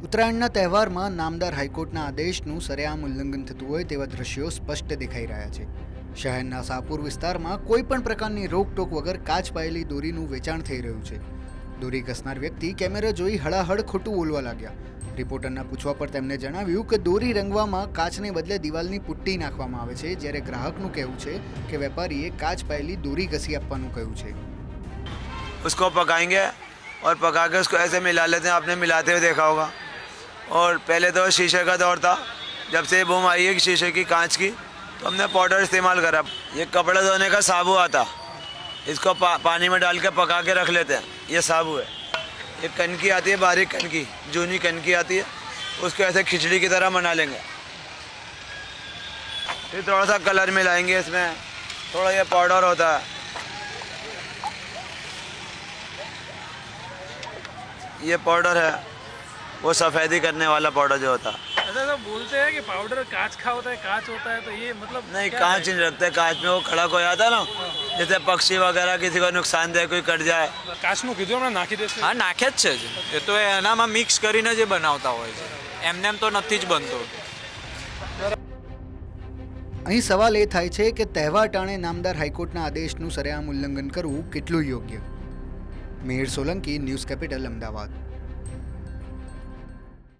ઉત્તરાયણના તહેવારમાં નામદાર હાઈકોર્ટના આદેશનું સરેઆમ ઉલ્લંઘન થતું હોય તેવા દ્રશ્યો સ્પષ્ટ દેખાઈ રહ્યા છે. શહેરના શાહપુર વિસ્તારમાં કોઈ પણ પ્રકારની રોકટોક વગર કાચ પાયેલી દોરીનું વેચાણ થઈ રહ્યું છે. દોરી ઘસનાર વ્યક્તિ કેમેરા જોઈ હળાહળ ખોટું બોલવા લાગ્યા. રિપોર્ટરના પૂછવા પર તેમણે જણાવ્યું કે દોરી રંગવામાં કાચને બદલે દિવાલની પુટ્ટી નાખવામાં આવે છે, જ્યારે ગ્રાહકનું કહેવું છે કે વેપારીએ કાચ પાયેલી દોરી ઘસી આપવાનું કહ્યું છે. उसको पकाएंगे और पका के उसको ऐसे मिला लेते हैं, आपने मिलाते हुए देखा होगा. और पहले तो शीशे का दौर था, जब से बूम आई है शीशे की कांच की, तो हमने पाउडर इस्तेमाल करा. ये कपड़े धोने का साबु आता, इसको पानी में डाल के पका के रख लेते हैं. ये साबु है. ये कनकी आती है, बारीक कनकी, जूनी कनकी आती है, उसको ऐसे खिचड़ी की तरह बना लेंगे. फिर थोड़ा सा कलर मिलाएंगे इसमें, थोड़ा ये पाउडर होता है, ये पाउडर है, वो सफ़ेदी करने वाला पाउडर जो होता है. ऐसा तो बोलते हैं कि पाउडर कांच का होता है, कांच होता है, तो ये मतलब नहीं, क्या कांच नहीं रखते. कांच में वो खड़क हो जाता है ना, जैसे पक्षी वगैरह किसी को नुकसान दे, कोई कट जाए. है? કાચનું કીધું હમણાં નાખી દેશે. હા, નાખે જ છે જ. એ તો એનામાં મિક્સ કરીને જે બનાવતા હોય છે, એમને એમ તો નથી જ બનતો. અહીં સવાલ એ થાય છે કે તહેવાર ટાણે નામદાર હાઈકોર્ટના આદેશનું સરેઆમ ઉલ્લંઘન કરવું કેટલું યોગ્ય. Mihir Solanki, news capital, Ahmedabad.